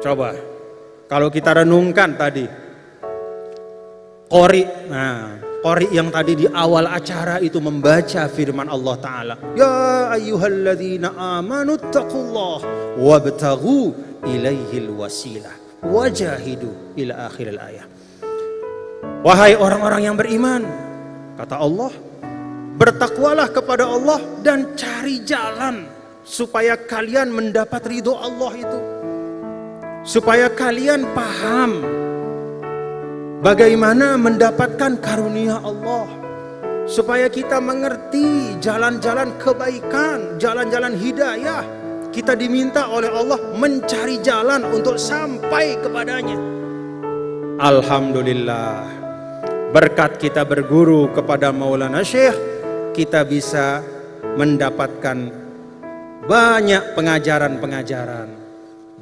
Coba, kalau kita renungkan tadi, qori, qori yang tadi di awal acara itu membaca firman Allah Ta'ala. Ya ayyuhalladzina amanu taqullah wabtaghu ilaihil wasilah wajahidu ila akhiril ayat. Wahai orang-orang yang beriman, kata Allah, bertakwalah kepada Allah dan cari jalan supaya kalian mendapat ridho Allah itu. Supaya kalian paham bagaimana mendapatkan karunia Allah. Supaya kita mengerti jalan-jalan kebaikan, jalan-jalan hidayah. Kita diminta oleh Allah mencari jalan untuk sampai kepadanya. Alhamdulillah, berkat kita berguru kepada Maulana Syekh, kita bisa mendapatkan banyak pengajaran-pengajaran,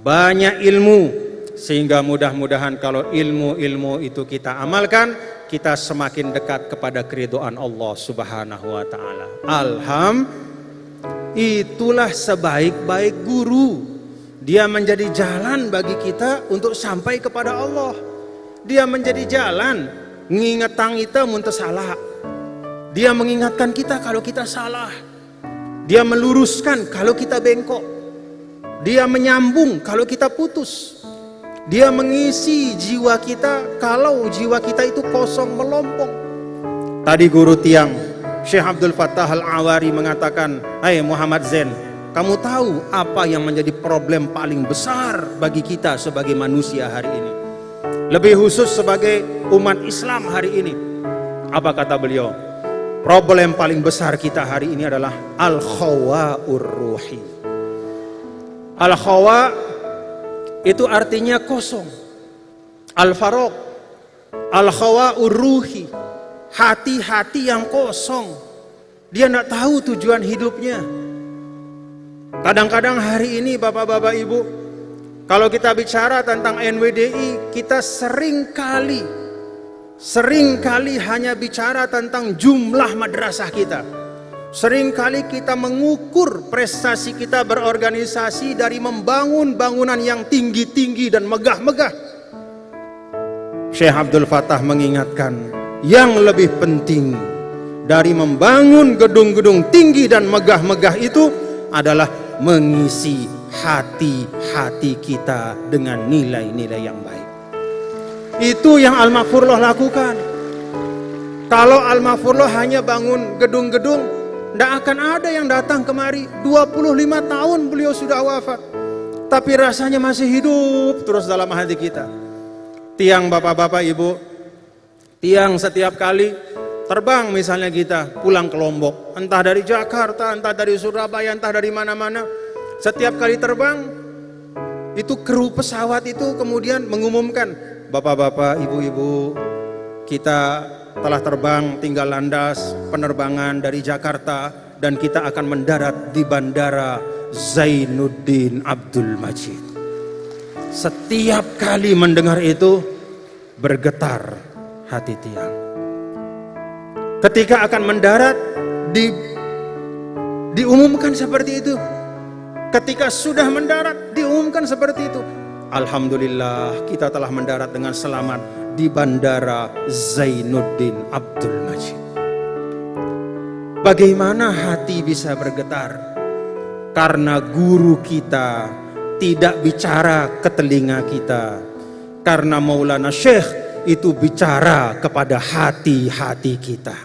banyak ilmu, sehingga mudah-mudahan kalau ilmu-ilmu itu kita amalkan, kita semakin dekat kepada keridhaan Allah Subhanahu wa Ta'ala. Itulah sebaik-baik guru. Dia menjadi jalan bagi kita untuk sampai kepada Allah. Dia menjadi jalan ngingetang kita muntah salah. Dia mengingatkan kita kalau kita salah. Dia meluruskan kalau kita bengkok. Dia menyambung kalau kita putus. Dia mengisi jiwa kita kalau jiwa kita itu kosong melompong. Tadi guru tiang Syekh Abdul Fattah Al-Awari mengatakan, "Hai Muhammad Zain, kamu tahu apa yang menjadi problem paling besar bagi kita sebagai manusia hari ini? Lebih khusus sebagai umat Islam hari ini." Apa kata beliau? Problem paling besar kita hari ini adalah al-khawa'ur ruhi. Al-khawa itu artinya kosong. Al-faraq, al-khawa'ur ruhi, hati-hati yang kosong. Dia tidak tahu tujuan hidupnya. Kadang-kadang hari ini bapak-bapak ibu, kalau kita bicara tentang NWDI, kita sering kali hanya bicara tentang jumlah madrasah kita. Seringkali kita mengukur prestasi kita berorganisasi dari membangun bangunan yang tinggi-tinggi dan megah-megah. Syekh Abdul Fattah mengingatkan, yang lebih penting dari membangun gedung-gedung tinggi dan megah-megah itu adalah mengisi hati-hati kita dengan nilai-nilai yang baik. Itu yang Al-Maghfurullah lakukan. Kalau Al-Maghfurullah hanya bangun gedung-gedung, tidak akan ada yang datang kemari. 25 tahun beliau sudah wafat, tapi rasanya masih hidup terus dalam hati kita. Tiang bapak-bapak ibu, tiang setiap kali terbang misalnya kita pulang ke Lombok, entah dari Jakarta, entah dari Surabaya, entah dari mana-mana. Setiap kali terbang, itu kru pesawat itu kemudian mengumumkan, "Bapak-bapak, ibu-ibu, kita telah terbang tinggal landas penerbangan dari Jakarta dan kita akan mendarat di Bandara Zainuddin Abdul Majid." Setiap kali mendengar itu bergetar hati tiang. Ketika akan mendarat diumumkan seperti itu. Ketika sudah mendarat diumumkan seperti itu. Alhamdulillah, kita telah mendarat dengan selamat di Bandara Zainuddin Abdul Majid. Bagaimana hati bisa bergetar? Karena guru kita tidak bicara ke telinga kita. Karena Maulana Syekh itu bicara kepada hati-hati kita.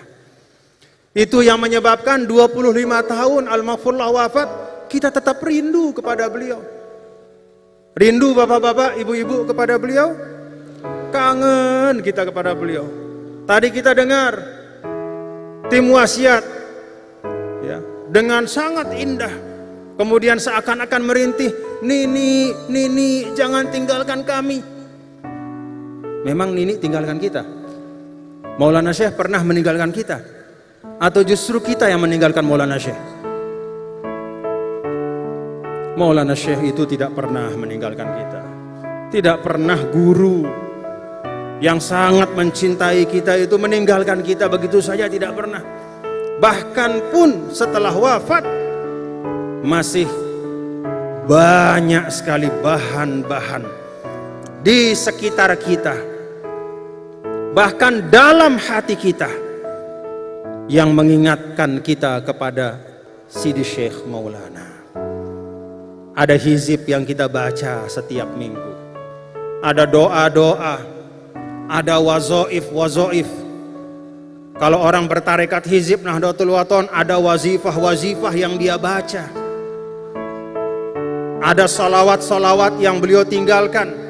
Itu yang menyebabkan 25 tahun Al-Maghfurullah wafat, kita tetap rindu kepada beliau. Rindu bapak-bapak, ibu-ibu kepada beliau. Kangen kita kepada beliau. Tadi kita dengar tim wasiat ya, dengan sangat indah. Kemudian seakan-akan merintih, Nini jangan tinggalkan kami. Memang Nini tinggalkan kita? Maulana Syekh pernah meninggalkan kita? Atau justru kita yang meninggalkan Maulana Syekh? Maulana Syekh itu tidak pernah meninggalkan kita. Tidak pernah guru yang sangat mencintai kita itu meninggalkan kita begitu saja, tidak pernah. Bahkan pun setelah wafat masih banyak sekali bahan-bahan di sekitar kita, bahkan dalam hati kita, yang mengingatkan kita kepada Sidi Syekh Maulana. Ada hizib yang kita baca setiap minggu, ada doa-doa, ada wazoif. Kalau orang bertarekat hizib Nahdlatul Wathon, ada wazifah-wazifah yang dia baca, ada salawat-salawat yang beliau tinggalkan,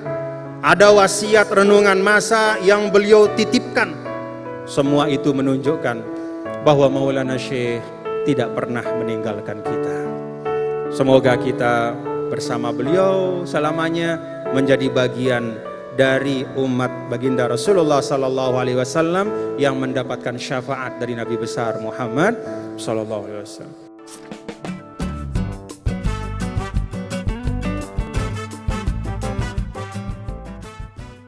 ada wasiat renungan masa yang beliau titipkan. Semua itu menunjukkan bahwa Maulana Syekh tidak pernah meninggalkan kita. Semoga kita bersama beliau selamanya menjadi bagian dari umat baginda Rasulullah sallallahu alaihi wasallam yang mendapatkan syafaat dari Nabi besar Muhammad sallallahu alaihi wasallam.